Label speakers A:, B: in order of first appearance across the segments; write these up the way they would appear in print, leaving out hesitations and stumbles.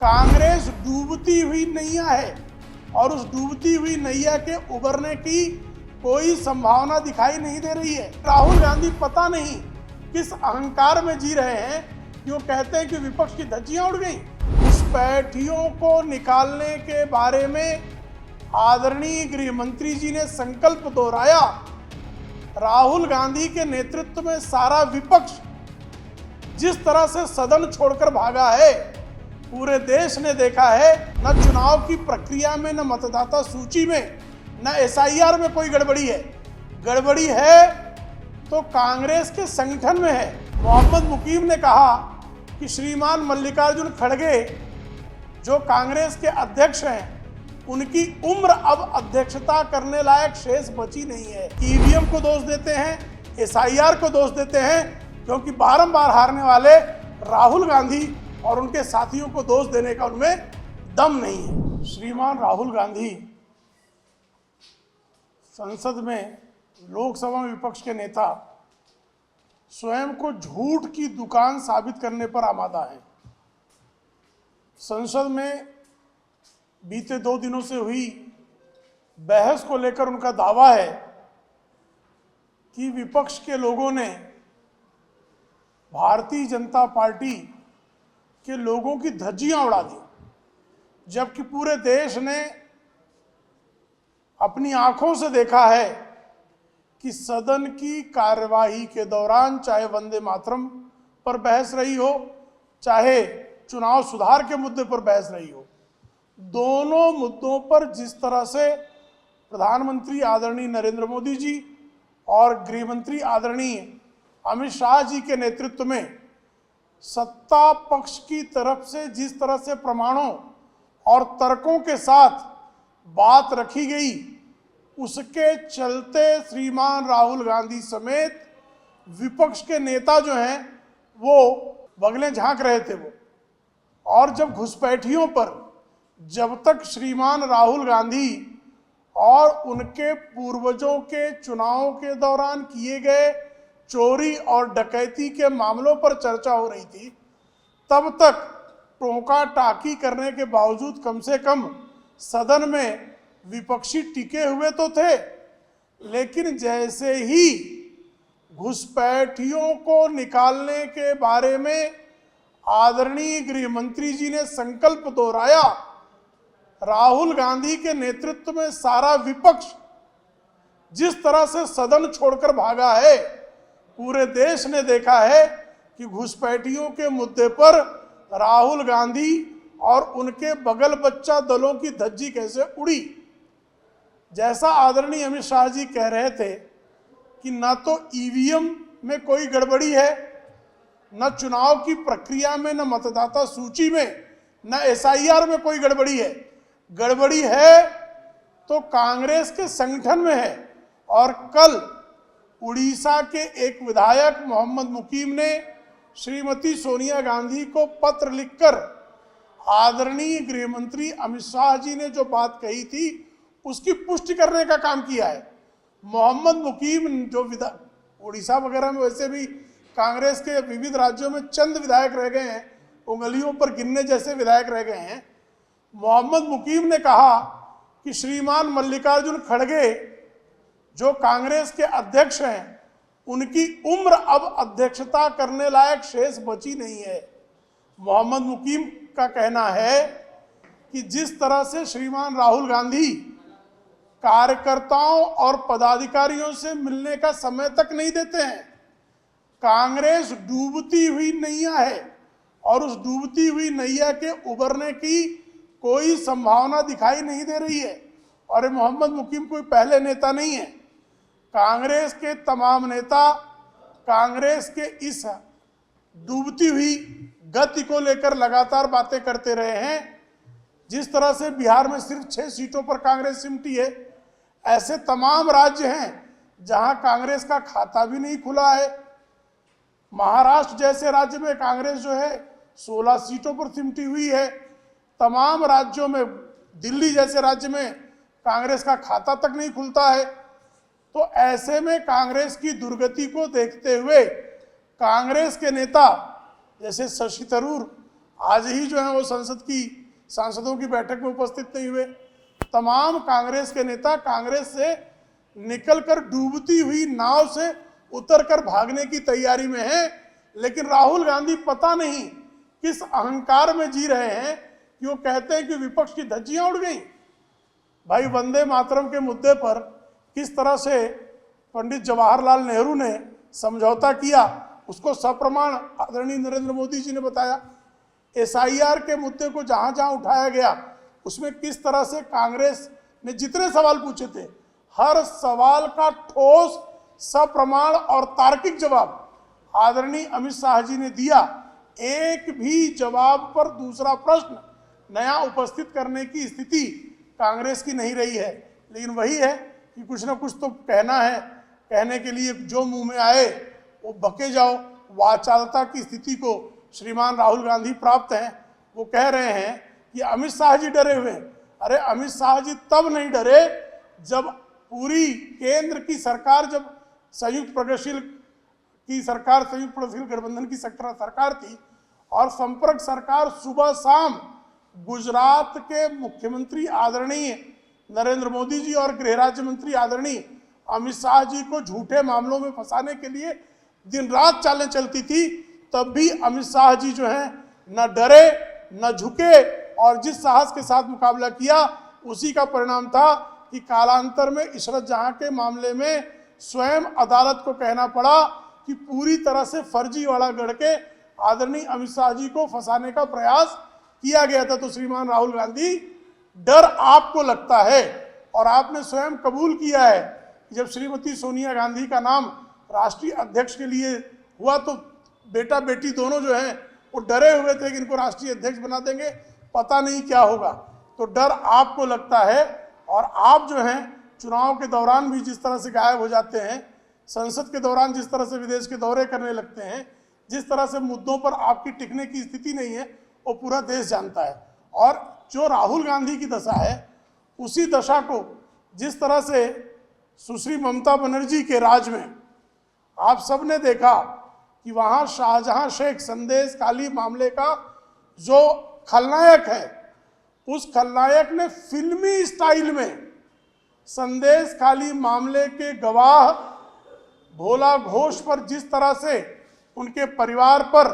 A: कांग्रेस डूबती हुई नैया है और उस डूबती हुई नैया के उबरने की कोई संभावना दिखाई नहीं दे रही है। राहुल गांधी पता नहीं किस अहंकार में जी रहे हैं कि वो कहते हैं कि विपक्ष की धज्जियां उड़ गई। घुसपैठियों को निकालने के बारे में आदरणीय गृह मंत्री जी ने संकल्प दोहराया। राहुल गांधी के नेतृत्व में सारा विपक्ष जिस तरह से सदन छोड़कर भागा है, पूरे देश ने देखा है। न चुनाव की प्रक्रिया में, न मतदाता सूची में, न एसआईआर में कोई गड़बड़ी है। गड़बड़ी है तो कांग्रेस के संगठन में है। मोहम्मद मुकीम ने कहा कि श्रीमान मल्लिकार्जुन खड़गे जो कांग्रेस के अध्यक्ष हैं, उनकी उम्र अब अध्यक्षता करने लायक शेष बची नहीं है। ईवीएम को दोष देते हैं, एसआईआर को दोष देते हैं, क्योंकि बारंबार हारने वाले राहुल गांधी और उनके साथियों को दोष देने का उनमें दम नहीं है। श्रीमान राहुल गांधी संसद में, लोकसभा में विपक्ष के नेता स्वयं को झूठ की दुकान साबित करने पर आमादा है। संसद में बीते 2 दिनों से हुई बहस को लेकर उनका दावा है कि विपक्ष के लोगों ने भारतीय जनता पार्टी के लोगों की धज्जियां उड़ा दी, जबकि पूरे देश ने अपनी आंखों से देखा है कि सदन की कार्यवाही के दौरान चाहे वंदे मातरम पर बहस रही हो, चाहे चुनाव सुधार के मुद्दे पर बहस रही हो, दोनों मुद्दों पर जिस तरह से प्रधानमंत्री आदरणीय नरेंद्र मोदी जी और गृह मंत्री आदरणीय अमित शाह जी के नेतृत्व में सत्ता पक्ष की तरफ से जिस तरह से प्रमाणों और तर्कों के साथ बात रखी गई, उसके चलते श्रीमान राहुल गांधी समेत विपक्ष के नेता जो हैं वो बगलें झांक रहे थे वो। और जब घुसपैठियों पर जब तक श्रीमान राहुल गांधी और उनके पूर्वजों के चुनावों के दौरान किए गए चोरी और डकैती के मामलों पर चर्चा हो रही थी, तब तक टोका टाकी करने के बावजूद कम से कम सदन में विपक्षी टिके हुए तो थे। लेकिन जैसे ही घुसपैठियों को निकालने के बारे में आदरणीय गृह मंत्री जी ने संकल्प दोहराया, राहुल गांधी के नेतृत्व में सारा विपक्ष जिस तरह से सदन छोड़कर भागा है, पूरे देश ने देखा है कि घुसपैठियों के मुद्दे पर राहुल गांधी और उनके बगल बच्चा दलों की धज्जी कैसे उड़ी। जैसा आदरणीय अमित शाह जी कह रहे थे कि न तो ईवीएम में कोई गड़बड़ी है, न चुनाव की प्रक्रिया में, न मतदाता सूची में, न एसआईआर में कोई गड़बड़ी है। गड़बड़ी है तो कांग्रेस के संगठन में है। और कल उड़ीसा के एक विधायक मोहम्मद मुकीम ने श्रीमती सोनिया गांधी को पत्र लिखकर आदरणीय गृह मंत्री अमित शाह जी ने जो बात कही थी उसकी पुष्टि करने का काम किया है। मोहम्मद मुकीम जो उड़ीसा वगैरह में वैसे भी कांग्रेस के विविध राज्यों में चंद विधायक रह गए हैं, उंगलियों पर गिनने जैसे विधायक रह गए हैं। मोहम्मद मुकीम ने कहा कि श्रीमान मल्लिकार्जुन खड़गे जो कांग्रेस के अध्यक्ष हैं, उनकी उम्र अब अध्यक्षता करने लायक शेष बची नहीं है। मोहम्मद मुकीम का कहना है कि जिस तरह से श्रीमान राहुल गांधी कार्यकर्ताओं और पदाधिकारियों से मिलने का समय तक नहीं देते हैं, कांग्रेस डूबती हुई नैया है और उस डूबती हुई नैया के उबरने की कोई संभावना दिखाई नहीं दे रही है। और ये मोहम्मद मुकीम कोई पहले नेता नहीं है। कांग्रेस के तमाम नेता कांग्रेस के इस डूबती हुई गति को लेकर लगातार बातें करते रहे हैं। जिस तरह से बिहार में सिर्फ 6 सीटों पर कांग्रेस सिमटी है, ऐसे तमाम राज्य हैं जहां कांग्रेस का खाता भी नहीं खुला है। महाराष्ट्र जैसे राज्य में कांग्रेस जो है 16 सीटों पर सिमटी हुई है। तमाम राज्यों में, दिल्ली जैसे राज्य में कांग्रेस का खाता तक नहीं खुलता है। तो ऐसे में कांग्रेस की दुर्गति को देखते हुए कांग्रेस के नेता जैसे शशि थरूर आज ही जो है वो संसद की सांसदों की बैठक में उपस्थित नहीं हुए। तमाम कांग्रेस के नेता कांग्रेस से निकलकर डूबती हुई नाव से उतरकर भागने की तैयारी में हैं, लेकिन राहुल गांधी पता नहीं किस अहंकार में जी रहे हैं कि वो कहते हैं कि विपक्ष की धज्जियां उड़ गई। भाई, वंदे मातरम के मुद्दे पर किस तरह से पंडित जवाहरलाल नेहरू ने समझौता किया, उसको सप्रमाण आदरणीय नरेंद्र मोदी जी ने बताया। एसआईआर के मुद्दे को जहां जहां उठाया गया, उसमें किस तरह से कांग्रेस ने जितने सवाल पूछे थे, हर सवाल का ठोस सप्रमाण और तार्किक जवाब आदरणीय अमित शाह जी ने दिया। एक भी जवाब पर दूसरा प्रश्न नया उपस्थित करने की स्थिति कांग्रेस की नहीं रही है। लेकिन वही है कि कुछ ना कुछ तो कहना है, कहने के लिए जो मुंह में आए वो बके जाओ। वाचालता की स्थिति को श्रीमान राहुल गांधी प्राप्त हैं। वो कह रहे हैं कि अमित शाह जी डरे हुए हैं। अरे, अमित शाह जी तब नहीं डरे जब पूरी केंद्र की सरकार, जब संयुक्त प्रगतिशील गठबंधन की सरकार थी और संपर्क सरकार सुबह शाम गुजरात के मुख्यमंत्री आदरणीय नरेंद्र मोदी जी और गृह राज्य मंत्री आदरणीय अमित शाह जी को झूठे मामलों में फंसाने के लिए दिन रात चालें चलती थी, तब भी अमित शाह जी जो हैं न डरे न झुके और जिस साहस के साथ मुकाबला किया, उसी का परिणाम था कि कालांतर में इशरत जहां के मामले में स्वयं अदालत को कहना पड़ा कि पूरी तरह से फर्जीवाड़ा गढ़ के आदरणीय अमित शाह जी को फंसाने का प्रयास किया गया था। तो श्रीमान राहुल गांधी, डर आपको लगता है और आपने स्वयं कबूल किया है कि जब श्रीमती सोनिया गांधी का नाम राष्ट्रीय अध्यक्ष के लिए हुआ तो बेटा बेटी दोनों जो हैं वो डरे हुए थे कि इनको राष्ट्रीय अध्यक्ष बना देंगे, पता नहीं क्या होगा। तो डर आपको लगता है और आप जो हैं चुनाव के दौरान भी जिस तरह से गायब हो जाते हैं, संसद के दौरान जिस तरह से विदेश के दौरे करने लगते हैं, जिस तरह से मुद्दों पर आपकी टिकने की स्थिति नहीं है, वो पूरा देश जानता है। और जो राहुल गांधी की दशा है, उसी दशा को जिस तरह से सुश्री ममता बनर्जी के राज में आप सबने देखा कि वहाँ शाहजहां शेख संदेश खाली मामले का जो खलनायक है, उस खलनायक ने फिल्मी स्टाइल में संदेश खाली मामले के गवाह भोला घोष पर जिस तरह से उनके परिवार पर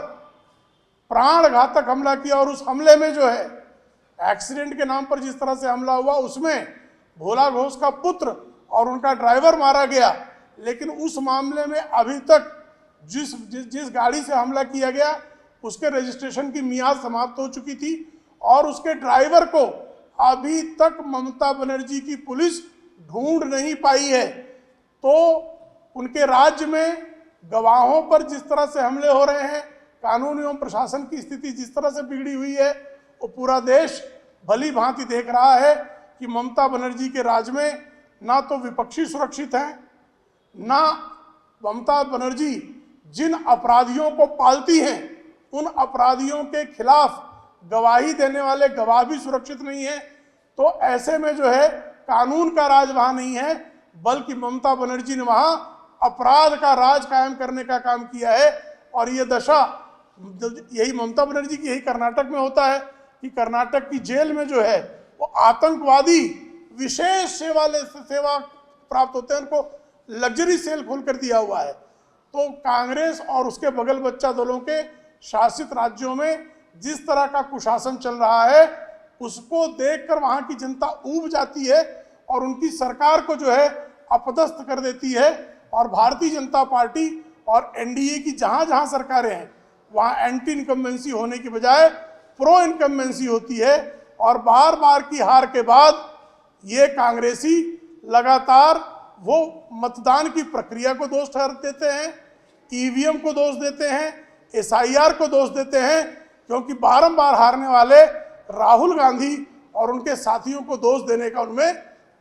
A: प्राण घातक हमला किया और उस हमले में जो है एक्सीडेंट के नाम पर जिस तरह से हमला हुआ, उसमें भोला घोष का पुत्र और उनका ड्राइवर मारा गया। लेकिन उस मामले में अभी तक जिस गाड़ी से हमला किया गया उसके रजिस्ट्रेशन की मियाद समाप्त हो चुकी थी और उसके ड्राइवर को अभी तक ममता बनर्जी की पुलिस ढूंढ नहीं पाई है। तो उनके राज्य में गवाहों पर जिस तरह से हमले हो रहे हैं, कानून एवं प्रशासन की स्थिति जिस तरह से बिगड़ी हुई है, वो पूरा देश भली भांति देख रहा है कि ममता बनर्जी के राज में ना तो विपक्षी सुरक्षित हैं, ना ममता बनर्जी जिन अपराधियों को पालती हैं उन अपराधियों के खिलाफ गवाही देने वाले गवाह भी सुरक्षित नहीं है। तो ऐसे में जो है कानून का राज वहां नहीं है, बल्कि ममता बनर्जी ने वहां अपराध का राज कायम करने का काम किया है। और ये दशा यही ममता बनर्जी की यही कर्नाटक में होता है कि कर्नाटक की जेल में जो है वो आतंकवादी विशेष सेवा प्राप्त होते हैं, उनको लग्जरी सेल खोल कर दिया हुआ है। तो कांग्रेस और उसके बगल बच्चा दलों के शासित राज्यों में जिस तरह का कुशासन चल रहा है, उसको देखकर वहां की जनता ऊब जाती है और उनकी सरकार को जो है अपदस्थ कर देती है। और भारतीय जनता पार्टी और एनडीए की जहां जहां सरकारें हैं, वहां एंटी इनकम्बेंसी होने की बजाय प्रो इनकम्बेंसी होती है। और बार बार की हार के बाद ये कांग्रेसी लगातार वो मतदान की प्रक्रिया को दोष ठहरा देते हैं, ईवीएम को दोष देते हैं, एसआईआर को दोष देते हैं, क्योंकि बारंबार हारने वाले राहुल गांधी और उनके साथियों को दोष देने का उनमें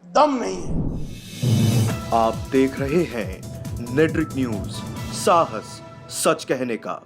A: दम नहीं है।
B: आप देख रहे हैं नेट्रिक न्यूज, साहस सच कहने का।